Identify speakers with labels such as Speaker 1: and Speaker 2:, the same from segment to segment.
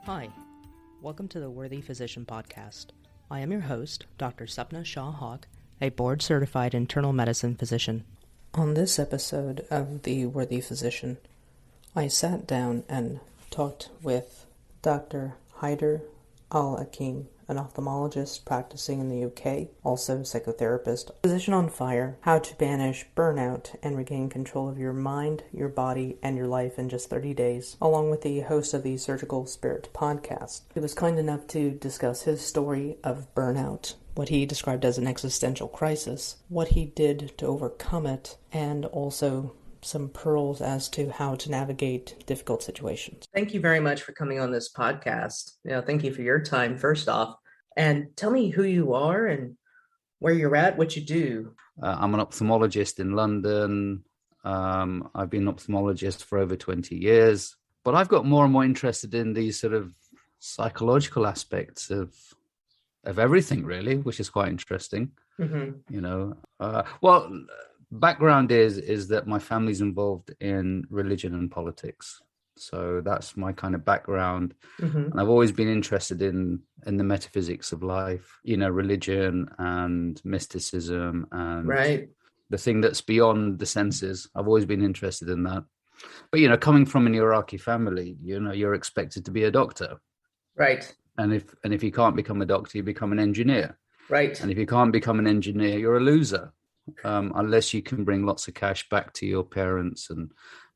Speaker 1: Hi, welcome to the Worthy Physician Podcast. I am your host, Dr. Sapna Shah-Haq, a board-certified internal medicine physician. On this episode of the Worthy Physician, I sat down and talked with Dr. Haidar Al-Hakim, an ophthalmologist practicing in the UK, also psychotherapist. Physician on Fire, How to Banish Burnout and Regain Control of Your Mind, Your Body, and Your Life in Just 30 Days, along with the host of the Surgical Spirit podcast. He was kind enough to discuss his story of burnout, what he described as an existential crisis, what he did to overcome it, and also some pearls as to how to navigate difficult situations. Thank you very much for coming on this podcast. Thank you for your time, first off. And tell me who you are and where you're at, what you do.
Speaker 2: I'm an ophthalmologist in London. I've been an ophthalmologist for over 20 years, but I've got more and more interested in these sort of psychological aspects of everything, really, which is quite interesting. Background is that my family's involved in religion and politics. So that's my kind of background. And I've always been interested in the metaphysics of life, religion and mysticism and the thing that's beyond the senses. I've always been interested in that. But, coming from an Iraqi family, you're expected to be a doctor.
Speaker 1: Right.
Speaker 2: And if you can't become a doctor, you become an engineer.
Speaker 1: Right.
Speaker 2: And if you can't become an engineer, you're a loser. Unless you can bring lots of cash back to your parents and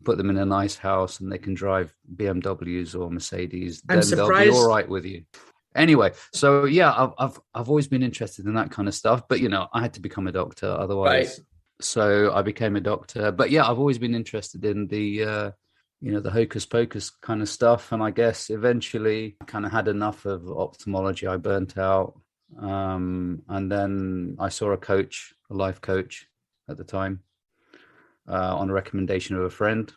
Speaker 2: put them in a nice house and they can drive BMWs or Mercedes, then they'll be all right with you. Anyway, so yeah, I've always been interested in that kind of stuff, but I had to become a doctor otherwise. Right. So I became a doctor. But yeah, I've always been interested in the the hocus pocus kind of stuff. And I guess eventually I kind of had enough of ophthalmology. I burnt out. And then I saw a life coach at the time, on a recommendation of a friend.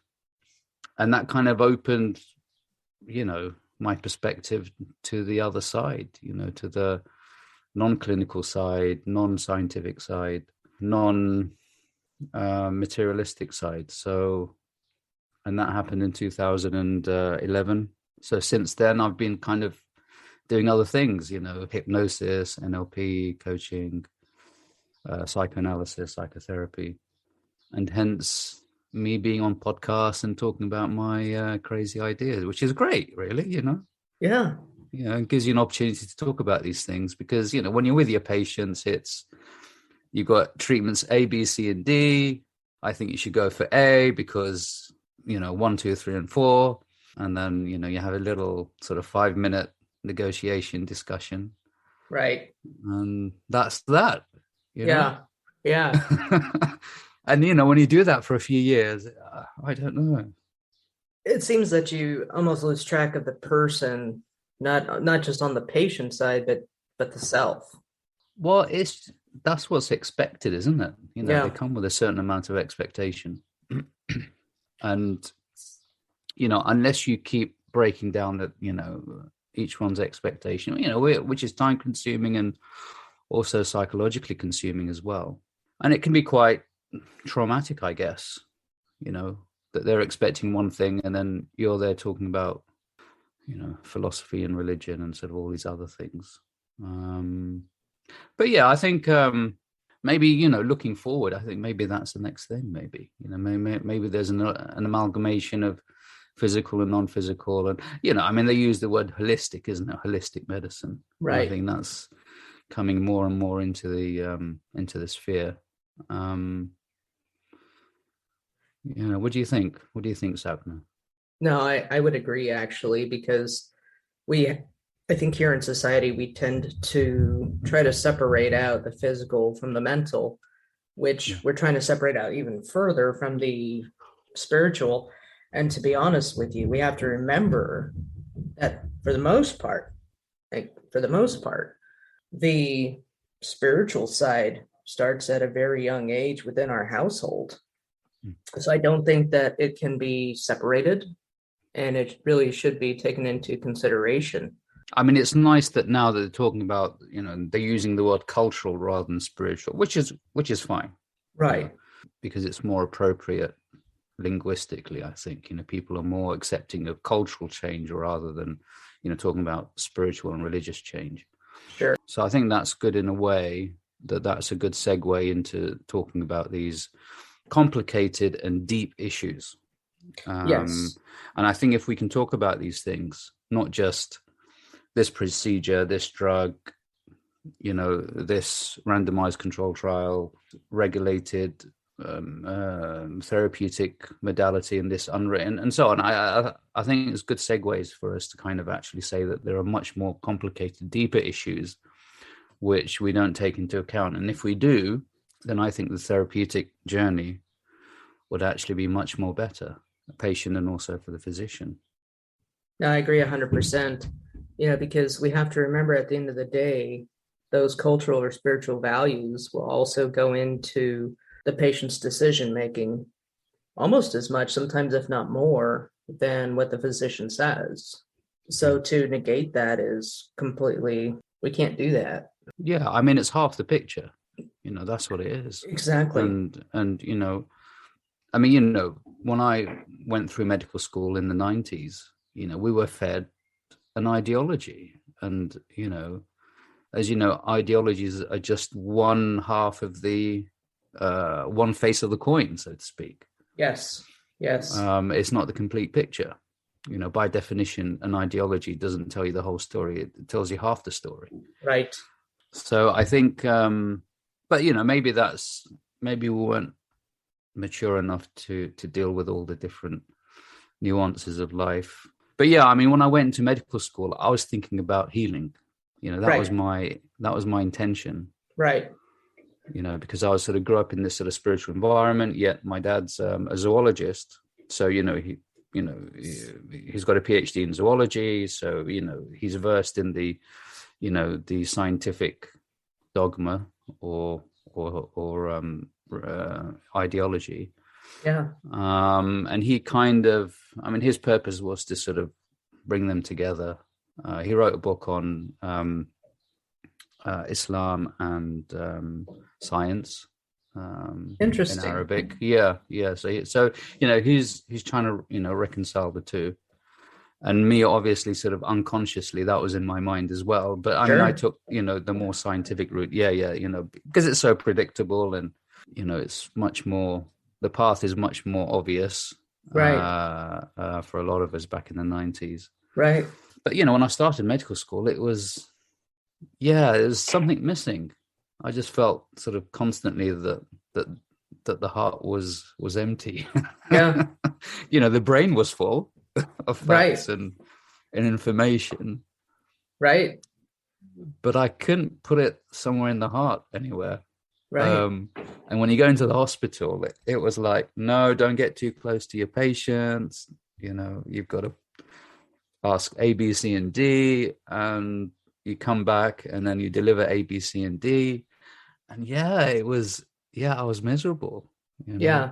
Speaker 2: And that kind of opened, my perspective to the other side, to the non-clinical side, non-scientific side, non-materialistic side. So, and that happened in 2011. So since then, I've been kind of doing other things, hypnosis, NLP, coaching, psychoanalysis, psychotherapy, and hence me being on podcasts and talking about my crazy ideas, which is great, really,
Speaker 1: Yeah.
Speaker 2: It gives you an opportunity to talk about these things because, when you're with your patients, you've got treatments A, B, C, and D. I think you should go for A because, 1, 2, 3, and 4. And then, you have a little sort of 5-minute negotiation discussion.
Speaker 1: Right.
Speaker 2: And that's that.
Speaker 1: Yeah.
Speaker 2: And when you do that for a few years, I don't know,
Speaker 1: it seems that you almost lose track of the person, not just on the patient side, but the self.
Speaker 2: Well, that's what's expected, isn't it?
Speaker 1: They
Speaker 2: come with a certain amount of expectation. And unless you keep breaking down that, each one's expectation, which is time consuming and also psychologically consuming as well. And it can be quite traumatic, I guess, that they're expecting one thing and then you're there talking about, philosophy and religion and sort of all these other things. But yeah, I think maybe, looking forward, I think maybe that's the next thing. Maybe, maybe there's an amalgamation of physical and non-physical, and they use the word holistic, isn't it? Holistic medicine,
Speaker 1: right?
Speaker 2: I think that's coming more and more into the sphere. What do you think? What do you think, Sapna?
Speaker 1: No, I would agree actually, because I think here in society we tend to try to separate out the physical from the mental, which we're trying to separate out even further from the spiritual. And to be honest with you, we have to remember that for the most part, the spiritual side starts at a very young age within our household. So I don't think that it can be separated, and it really should be taken into consideration.
Speaker 2: I mean, it's nice that now that they're talking about, they're using the word cultural rather than spiritual, which is fine.
Speaker 1: Right.
Speaker 2: Because it's more appropriate linguistically. I think, people are more accepting of cultural change rather than, talking about spiritual and religious change.
Speaker 1: Sure.
Speaker 2: So I think that's good in a way, that's a good segue into talking about these complicated and deep issues.
Speaker 1: Yes.
Speaker 2: And I think if we can talk about these things, not just this procedure, this drug, this randomized control trial, regulated therapeutic modality, and this unwritten, and so on. I think it's good segues for us to kind of actually say that there are much more complicated, deeper issues which we don't take into account. And if we do, then I think the therapeutic journey would actually be much more better, the patient and also for the physician.
Speaker 1: No, I agree 100%. Because we have to remember at the end of the day, those cultural or spiritual values will also go into the patient's decision making almost as much, sometimes if not more, than what the physician says. So to negate that is completely, we can't do that.
Speaker 2: Yeah, I mean, it's half the picture. That's what it is.
Speaker 1: Exactly.
Speaker 2: And I mean, when I went through medical school in the 90s, we were fed an ideology. And, as you know, ideologies are just one half of the one face of the coin, so to speak.
Speaker 1: Yes.
Speaker 2: It's not the complete picture. By definition, an ideology doesn't tell you the whole story. It tells you half the story.
Speaker 1: Right.
Speaker 2: So I think, but maybe we weren't mature enough to deal with all the different nuances of life. But yeah, I mean, when I went to medical school, I was thinking about healing. That was my intention.
Speaker 1: Right.
Speaker 2: Because I was sort of grew up in this sort of spiritual environment, yet my dad's a zoologist. So, he's got a PhD in zoology. So, he's versed in the scientific dogma or ideology.
Speaker 1: Yeah.
Speaker 2: And he kind of, his purpose was to sort of bring them together. He wrote a book on Islam and science.
Speaker 1: Interesting.
Speaker 2: In Arabic. Yeah. So he's trying to, reconcile the two. And me, obviously, sort of unconsciously, that was in my mind as well. But I mean, I took, the more scientific route. Yeah. Because it's so predictable and, it's much more, the path is much more obvious.
Speaker 1: Right.
Speaker 2: For a lot of us back in the 90s.
Speaker 1: Right.
Speaker 2: But, when I started medical school, it was something missing. I just felt sort of constantly that the heart was empty.
Speaker 1: Yeah.
Speaker 2: The brain was full of facts and information.
Speaker 1: Right.
Speaker 2: But I couldn't put it somewhere in the heart anywhere.
Speaker 1: Right.
Speaker 2: And when you go into the hospital, it was like, no, don't get too close to your patients. You've got to ask A, B, C, and D, and you come back and then you deliver A, B, C, and D. And I was miserable.
Speaker 1: Yeah.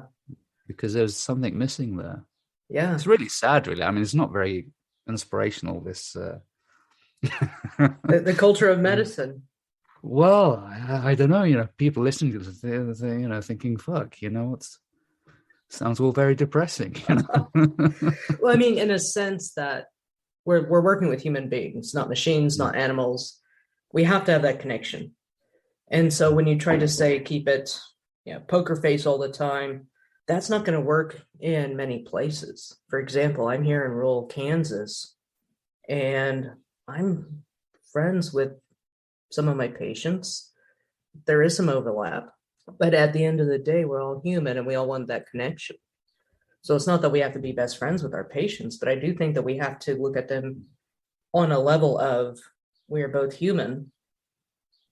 Speaker 2: Because there's something missing there.
Speaker 1: Yeah.
Speaker 2: It's really sad, really. I mean, it's not very inspirational, this.
Speaker 1: The culture of medicine.
Speaker 2: Well, I don't know, people listening to this, they're thinking, fuck, sounds all very depressing.
Speaker 1: Well, I mean, in a sense that we're working with human beings, not machines, not animals. We have to have that connection. And so when you try to say, keep it, poker face all the time, that's not going to work in many places. For example, I'm here in rural Kansas, and I'm friends with some of my patients. There is some overlap, but at the end of the day, we're all human and we all want that connection. So it's not that we have to be best friends with our patients, but I do think that we have to look at them on a level of, we are both human.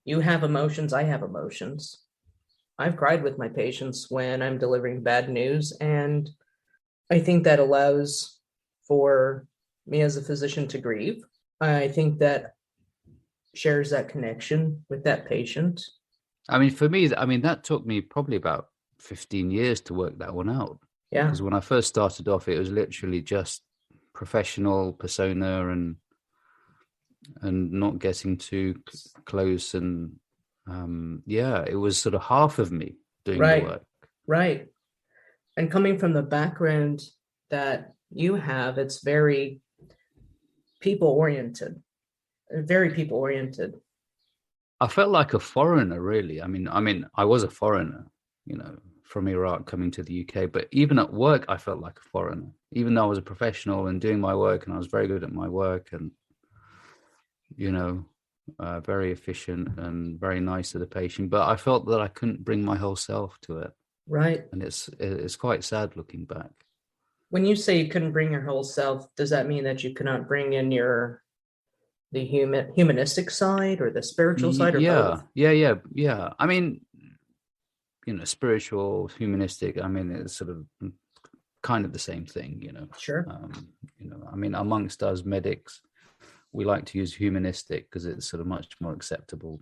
Speaker 1: You have emotions, I have emotions. I've cried with my patients when I'm delivering bad news, and I think that allows for me as a physician to grieve. I think that shares that connection with that patient.
Speaker 2: I mean, for me, that took me probably about 15 years to work that one out.
Speaker 1: Yeah.
Speaker 2: Because when I first started off, it was literally just professional persona and not getting too close. And it was sort of half of me doing the work.
Speaker 1: Right. And coming from the background that you have, it's very people oriented, very people oriented.
Speaker 2: I felt like a foreigner, really. I mean, I was a foreigner, from Iraq coming to the UK, but even at work, I felt like a foreigner, even though I was a professional and doing my work, and I was very good at my work, and very efficient and very nice to the patient. But I felt that I couldn't bring my whole self to it.
Speaker 1: Right.
Speaker 2: And it's quite sad looking back.
Speaker 1: When you say you couldn't bring your whole self, does that mean that you could not bring in the humanistic side or the spiritual side, or both?
Speaker 2: Yeah. I mean, spiritual, humanistic, I mean, it's sort of kind of the same thing,
Speaker 1: Sure.
Speaker 2: I mean, amongst us medics, we like to use humanistic because it's sort of much more acceptable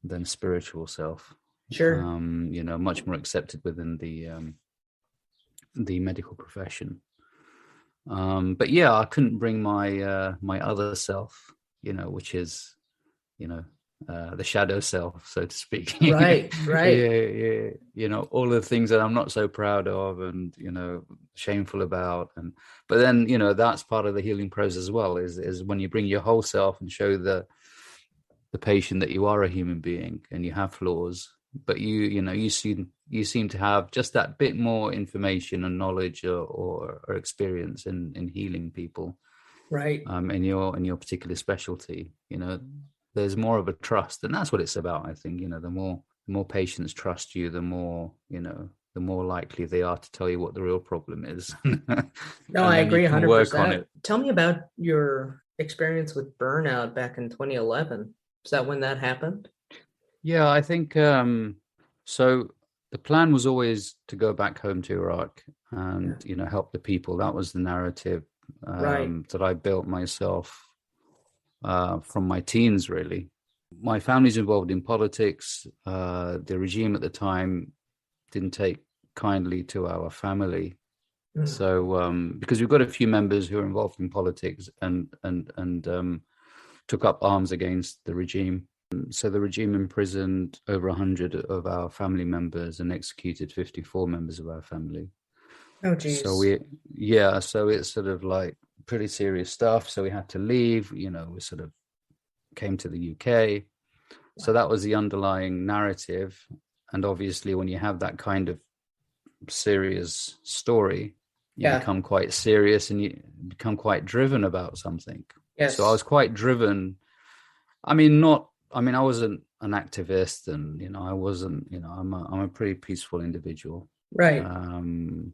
Speaker 2: than spiritual self.
Speaker 1: Sure.
Speaker 2: Much more accepted within the medical profession. But yeah, I couldn't bring my my other self, which is, the shadow self, so to speak.
Speaker 1: Right.
Speaker 2: Yeah. All the things that I'm not so proud of and, shameful about. But then, that's part of the healing process as well, is when you bring your whole self and show the patient that you are a human being and you have flaws, but you seem to have just that bit more information and knowledge or experience in healing people,
Speaker 1: right?
Speaker 2: In your particular specialty, there's more of a trust, and that's what it's about. I think the more patients trust you, the more likely they are to tell you what the real problem is.
Speaker 1: No, I agree 100%. Work on it. Tell me about your experience with burnout back in 2011. Is that when that happened?
Speaker 2: Yeah, I think so. The plan was always to go back home to Iraq and help the people. That was the narrative that I built myself from my teens, really. My family's involved in politics. The regime at the time didn't take kindly to our family. So because we've got a few members who are involved in politics and took up arms against the regime. So the regime imprisoned over 100 of our family members and executed 54 members of our family.
Speaker 1: Oh, geez.
Speaker 2: So so it's sort of like pretty serious stuff. So we had to leave, we sort of came to the UK. So that was the underlying narrative. And obviously when you have that kind of serious story, you become quite serious and you become quite driven about something.
Speaker 1: Yes.
Speaker 2: So I was quite driven. I wasn't an activist, and I wasn't. I'm a pretty peaceful individual.
Speaker 1: Right.
Speaker 2: I'm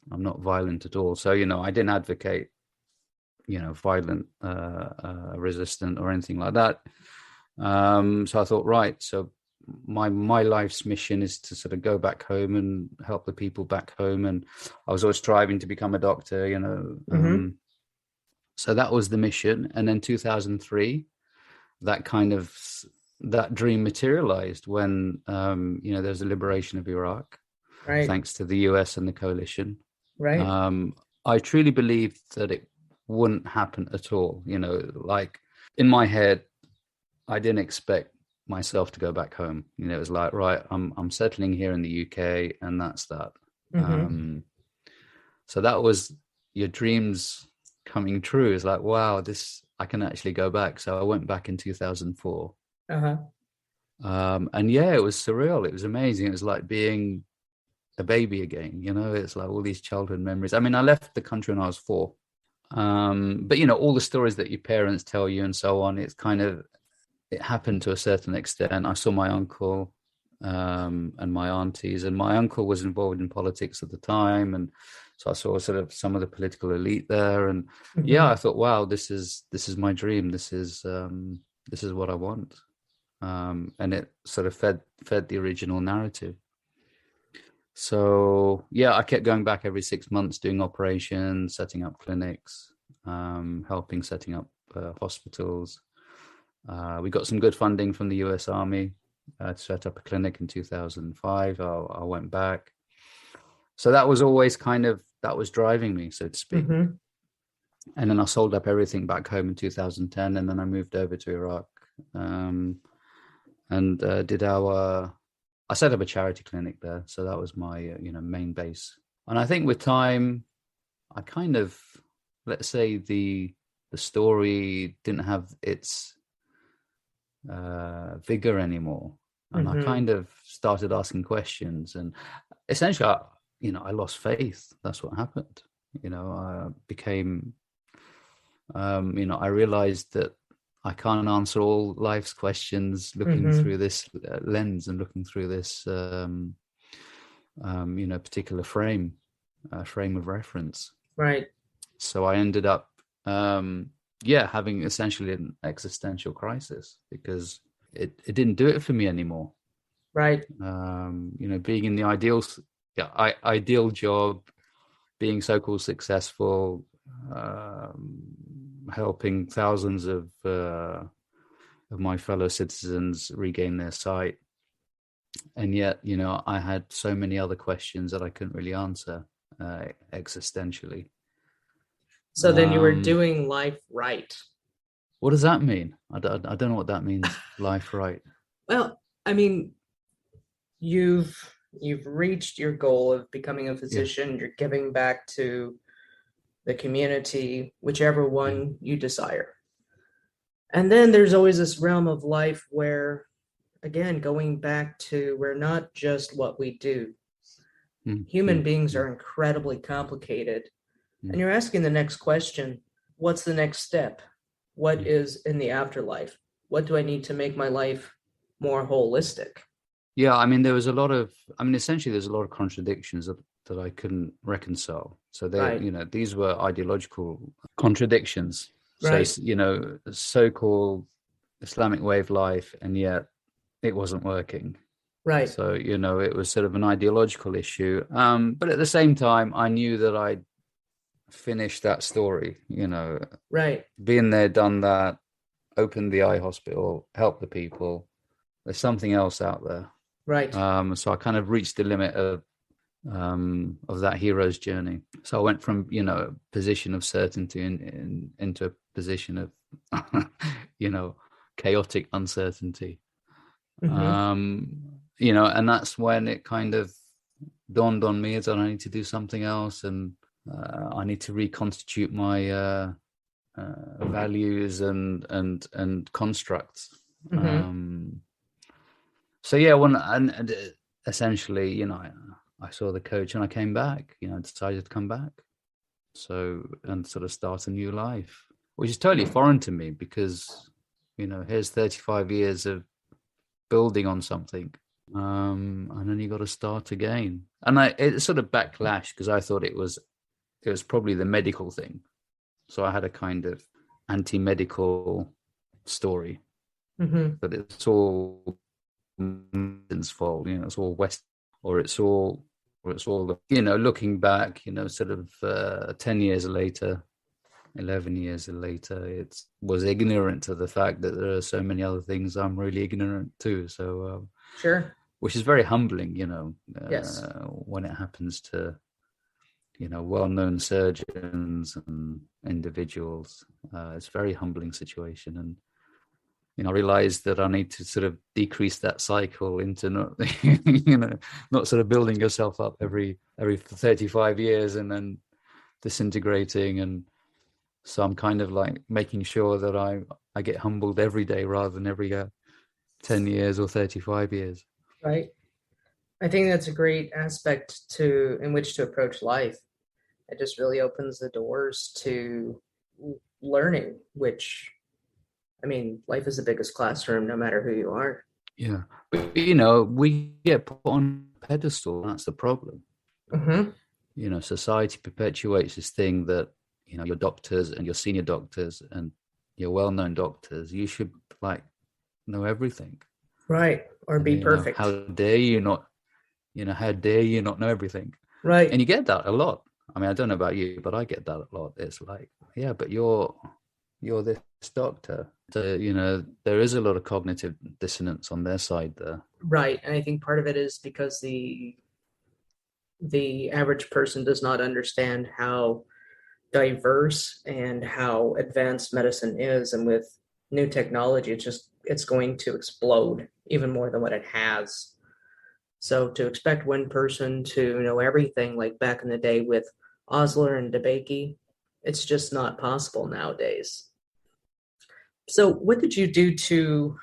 Speaker 2: not violent at all. So I didn't advocate, violent resistance or anything like that. So I thought, right. So my life's mission is to sort of go back home and help the people back home. And I was always striving to become a doctor. So that was the mission. And then 2003. That dream materialized when there's a liberation of Iraq, thanks to the US and the coalition.
Speaker 1: Right.
Speaker 2: I truly believed that it wouldn't happen at all. Like in my head, I didn't expect myself to go back home. It was like, right, I'm settling here in the UK, and that's that.
Speaker 1: Mm-hmm.
Speaker 2: So that was your dreams coming true. It's like, wow, I can actually go back. So I went back in 2004.
Speaker 1: Uh-huh.
Speaker 2: And it was surreal. It was amazing. It was like being a baby again. It's like all these childhood memories. I mean, I left the country when I was 4. But all the stories that your parents tell you and so on, it happened to a certain extent. I saw my uncle and my aunties, and my uncle was involved in politics at the time, and so I saw sort of some of the political elite there, and I thought, wow, this is my dream. This is what I want, and it sort of fed the original narrative. So I kept going back every 6 months, doing operations, setting up clinics, helping setting up hospitals. We got some good funding from the US Army to set up a clinic in 2005. I went back. So that was always that was driving me, so to speak.
Speaker 1: Mm-hmm.
Speaker 2: And then I sold up everything back home in 2010. And then I moved over to Iraq and did our I set up a charity clinic there. So that was my, main base. And I think with time, I kind of, let's say the story didn't have its vigor anymore. And I kind of started asking questions, and essentially, I lost faith. That's what happened. I became, I realized that I can't answer all life's questions looking through this lens and looking through this, particular frame of reference.
Speaker 1: Right.
Speaker 2: So I ended up, having essentially an existential crisis because it didn't do it for me anymore.
Speaker 1: Right.
Speaker 2: Being in the ideal job, being so-called successful, helping thousands of my fellow citizens regain their sight. And yet, I had so many other questions that I couldn't really answer existentially.
Speaker 1: So then you were doing life right.
Speaker 2: What does that mean? I don't know what that means, life right.
Speaker 1: Well, I mean, you've reached your goal of becoming a physician. Yeah. You're giving back to the community, whichever one you desire. And then there's always this realm of life where, again, going back to, we're not just what we do. Human beings are incredibly complicated. And you're asking the next question, what's the next step? What is in the afterlife? What do I need to make my life more holistic?
Speaker 2: Yeah, there's a lot of contradictions that I couldn't reconcile. So these were ideological contradictions. Right. So, so-called Islamic way of life, and yet it wasn't working.
Speaker 1: Right.
Speaker 2: So, it was sort of an ideological issue. But at the same time, I knew that I'd finished that story,
Speaker 1: Right.
Speaker 2: Been there, done that, opened the eye hospital, helped the people. There's something else out there.
Speaker 1: Right.
Speaker 2: So I kind of reached the limit of that hero's journey. So I went from, a position of certainty into a position of, chaotic uncertainty. And that's when it kind of dawned on me that I need to do something else, and I need to reconstitute my values and constructs. So essentially, I saw the coach and I came back. Decided to come back. So, and sort of start a new life, which is totally foreign to me because, here's 35 years of building on something, and then you got to start again. And it sort of backlashed because I thought it was probably the medical thing. So I had a kind of anti-medical story, but it's all medicine's fault, it's all West, or it's all looking back, sort of 10 years later, 11 years later, it was ignorant to the fact that there are so many other things I'm really ignorant to. So
Speaker 1: sure,
Speaker 2: which is very humbling,
Speaker 1: yes,
Speaker 2: when it happens to well-known surgeons and individuals. It's a very humbling situation, and I realized that I need to sort of decrease that cycle into not sort of building yourself up every 35 years and then disintegrating. And so I'm kind of like making sure that I get humbled every day rather than every 10 years or 35 years.
Speaker 1: Right. I think that's a great aspect in which to approach life. It just really opens the doors to learning, which, life is the biggest classroom, no matter who you are.
Speaker 2: Yeah. But, we get put on a pedestal. That's the problem. Society perpetuates this thing that, your doctors and your senior doctors and your well-known doctors, you should know everything.
Speaker 1: Right. Or be perfect.
Speaker 2: How dare you not, know everything?
Speaker 1: Right.
Speaker 2: And you get that a lot. I don't know about you, but I get that a lot. It's like, yeah, but you're this doctor. So, there is a lot of cognitive dissonance on their side there.
Speaker 1: Right. And I think part of it is because the average person does not understand how diverse and how advanced medicine is. And with new technology, it's going to explode even more than what it has. So to expect one person to know everything like back in the day with Osler and DeBakey, it's just not possible nowadays. So what did you do to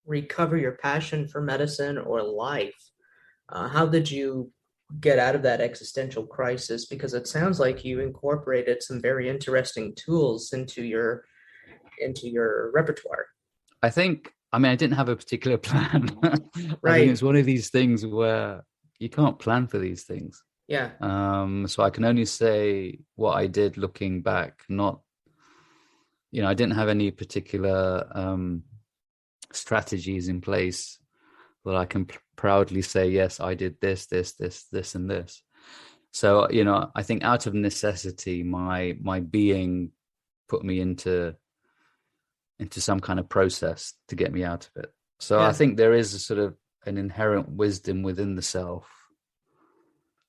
Speaker 1: recover your passion for medicine or life? How did you get out of that existential crisis? Because it sounds like you incorporated some very interesting tools into your repertoire.
Speaker 2: I didn't have a particular plan. I think
Speaker 1: Right.
Speaker 2: it's one of these things where you can't plan for these things.
Speaker 1: Yeah.
Speaker 2: So I can only say what I did looking back, not, I didn't have any particular strategies in place that I can proudly say, yes, I did this, and this. So, I think out of necessity, my being put me into some kind of process to get me out of it. So yeah. I think there is a sort of an inherent wisdom within the self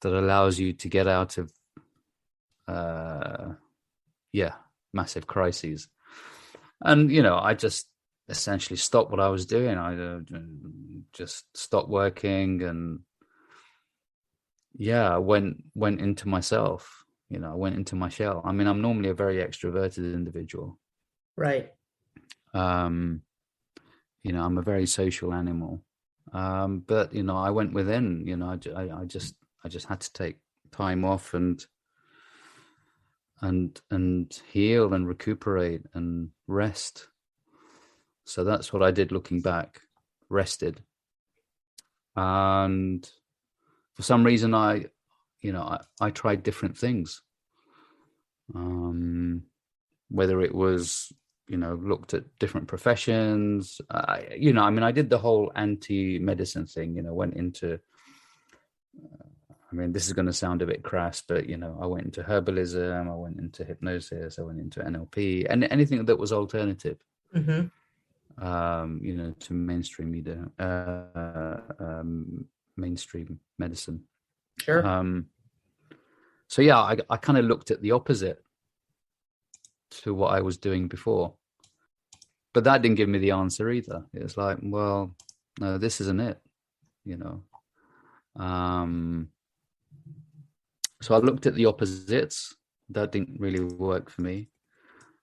Speaker 2: that allows you to get out of, massive crises. And, I just essentially stopped what I was doing. I just stopped working and, I went into myself, I went into my shell. I mean, I'm normally a very extroverted individual.
Speaker 1: Right.
Speaker 2: I'm a very social animal. But, I went within, I just had to take time off and heal and recuperate and rest. So that's what I did looking back, rested. And for some reason I tried different things. Whether it was, looked at different professions, I did the whole anti-medicine thing, went into, this is going to sound a bit crass, but, I went into herbalism, I went into hypnosis, I went into NLP, and anything that was alternative, to mainstream media, mainstream medicine.
Speaker 1: Sure.
Speaker 2: So yeah, I kind of looked at the opposite to what I was doing before, but that didn't give me the answer either. It was like, well, no, this isn't it, So I looked at the opposites. That didn't really work for me.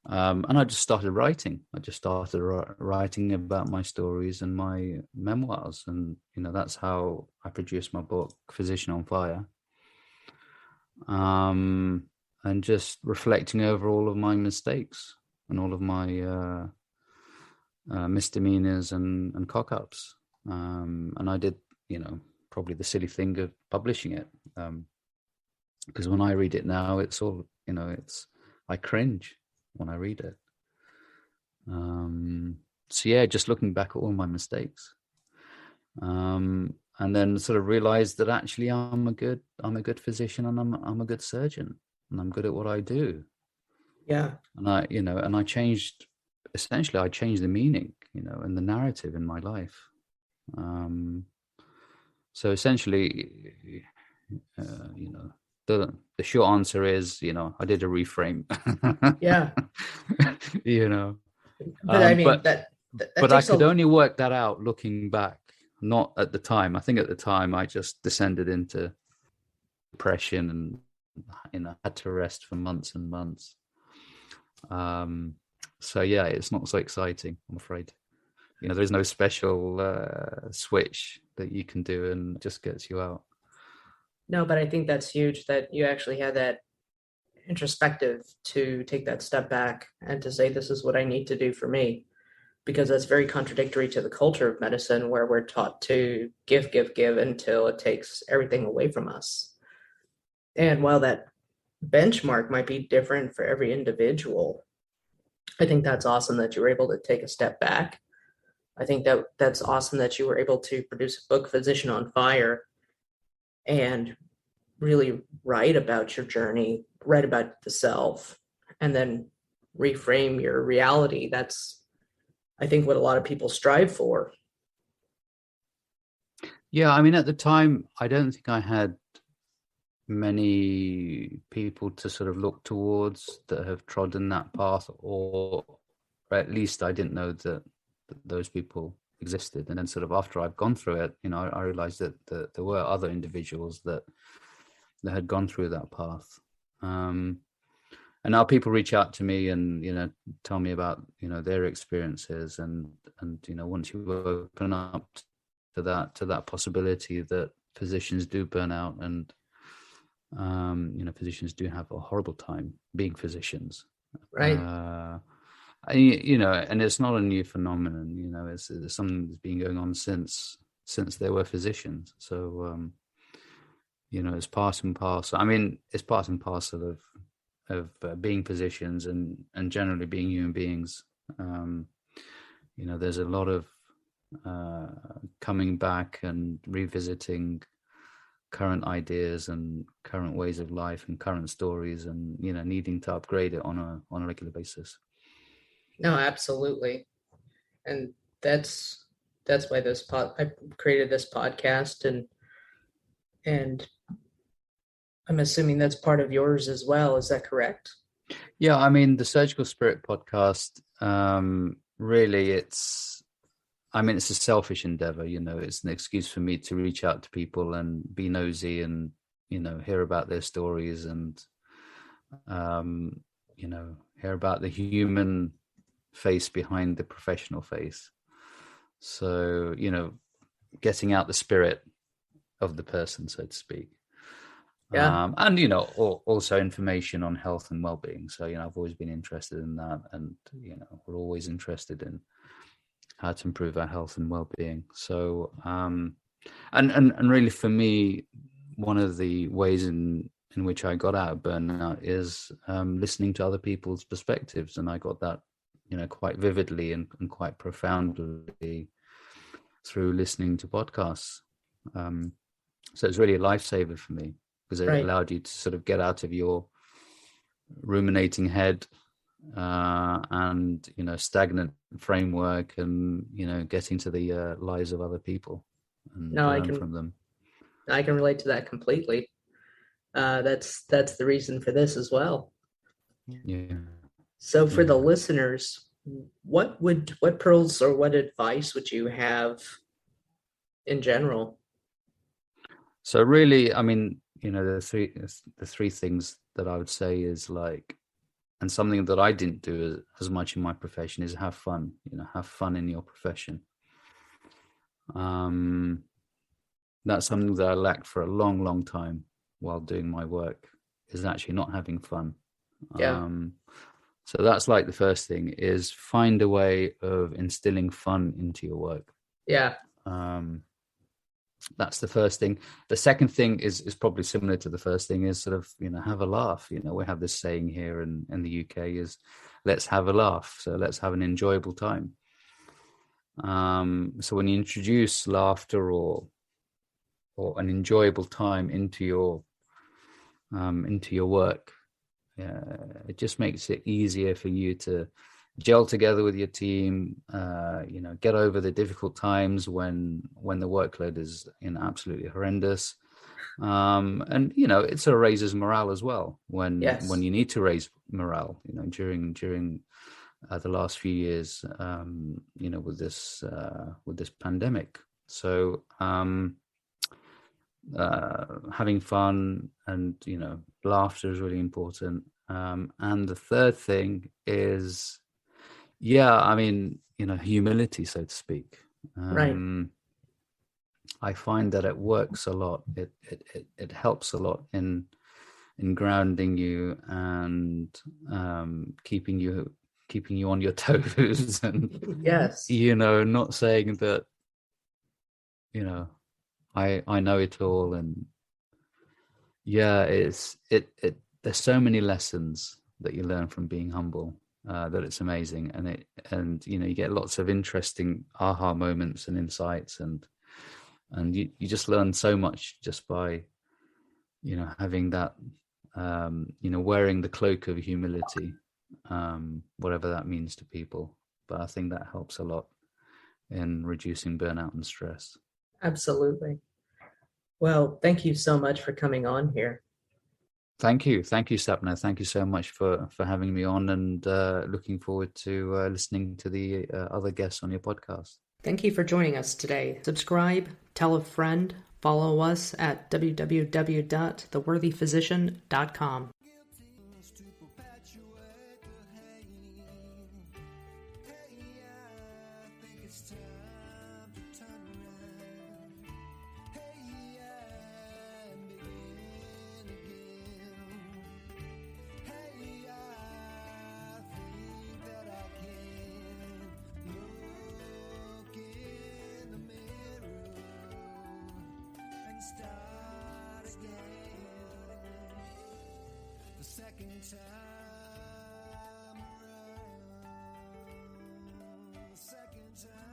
Speaker 2: And I just started writing. I just started writing about my stories and my memoirs. And, that's how I produced my book, Physician on Fire. And just reflecting over all of my mistakes and all of my misdemeanors and cock-ups. And I did, probably the silly thing of publishing it. Because when I read it now, it's all, I cringe when I read it. So yeah, just looking back at all my mistakes. And then sort of realized that actually I'm a good physician, and I'm a good surgeon, and I'm good at what I do.
Speaker 1: Yeah.
Speaker 2: And I changed the meaning, and the narrative in my life. So essentially, the short answer is, I did a reframe.
Speaker 1: Yeah.
Speaker 2: But but I could only work that out looking back, not at the time. I think at the time I just descended into depression and, had to rest for months and months. So yeah, it's not so exciting, I'm afraid. There's no special switch that you can do and it just gets you out.
Speaker 1: No, but I think that's huge that you actually had that introspective to take that step back and to say, this is what I need to do for me, because that's very contradictory to the culture of medicine, where we're taught to give until it takes everything away from us. And while that benchmark might be different for every individual, I think that's awesome that you were able to take a step back. I think that's awesome that you were able to produce a book, Physician on Fire, and really write about your journey, write about the self, and then reframe your reality. That's, I think, what a lot of people strive for.
Speaker 2: Yeah, at the time, I don't think I had many people to sort of look towards that have trodden that path, or at least I didn't know that those people existed. And then sort of after I've gone through it, I realized that there were other individuals that had gone through that path. And now people reach out to me and, tell me about, their experiences. And once you open up to that possibility that physicians do burn out, and, physicians do have a horrible time being physicians.
Speaker 1: Right.
Speaker 2: And it's not a new phenomenon, it's something that's been going on since there were physicians. So, it's part and parcel. I mean, it's part and parcel of being physicians and generally being human beings. There's a lot of coming back and revisiting current ideas and current ways of life and current stories, and needing to upgrade it on a regular basis.
Speaker 1: No, absolutely. And that's why I created this podcast, and I'm assuming that's part of yours as well. Is that correct?
Speaker 2: Yeah, I mean, the Surgical Spirit podcast, really, it's a selfish endeavor. It's an excuse for me to reach out to people and be nosy and, hear about their stories and, hear about the human face behind the professional face. So, getting out the spirit of the person, so to speak.
Speaker 1: Yeah.
Speaker 2: And, also information on health and well-being. So, I've always been interested in that, and, we're always interested in how to improve our health and well-being. So, and really for me, one of the ways in which I got out of burnout is listening to other people's perspectives. And I got that, quite vividly and quite profoundly through listening to podcasts. So it's really a lifesaver for me, because it allowed you to sort of get out of your ruminating head and, stagnant framework, and, getting to the lives of other people and learn from them.
Speaker 1: I can relate to that completely. That's the reason for this as well.
Speaker 2: Yeah.
Speaker 1: So for the listeners, what pearls or what advice would you have in general?
Speaker 2: So really, I mean, the three things that I would say is like, and something that I didn't do as much in my profession, is have fun. Have fun in your profession. That's something that I lacked for a long, long time while doing my work, is actually not having fun.
Speaker 1: Yeah.
Speaker 2: So that's like the first thing, is find a way of instilling fun into your work.
Speaker 1: Yeah.
Speaker 2: That's the first thing. The second thing is probably similar to the first thing, is sort of, have a laugh. We have this saying here in the UK is, let's have a laugh. So let's have an enjoyable time. So when you introduce laughter or an enjoyable time into your work, it just makes it easier for you to gel together with your team, get over the difficult times when the workload is absolutely horrendous, and it sort of raises morale as well when you need to raise morale, during the last few years, with this pandemic. So having fun and laughter is really important, and the third thing is humility, so to speak. I find that it works a lot. It helps a lot in grounding you and keeping you on your toes, and not saying that I know it all, and there's so many lessons that you learn from being humble, that it's amazing, and you get lots of interesting aha moments and insights, and you just learn so much just by having that, wearing the cloak of humility, whatever that means to people. But I think that helps a lot in reducing burnout and stress.
Speaker 1: Absolutely. Well, thank you so much for coming on here.
Speaker 2: Thank you, Sapna. Thank you so much for having me on, and looking forward to listening to the other guests on your podcast.
Speaker 1: Thank you for joining us today. Subscribe, tell a friend, follow us at www.theworthyphysician.com.
Speaker 3: Start again the second time around, the second time.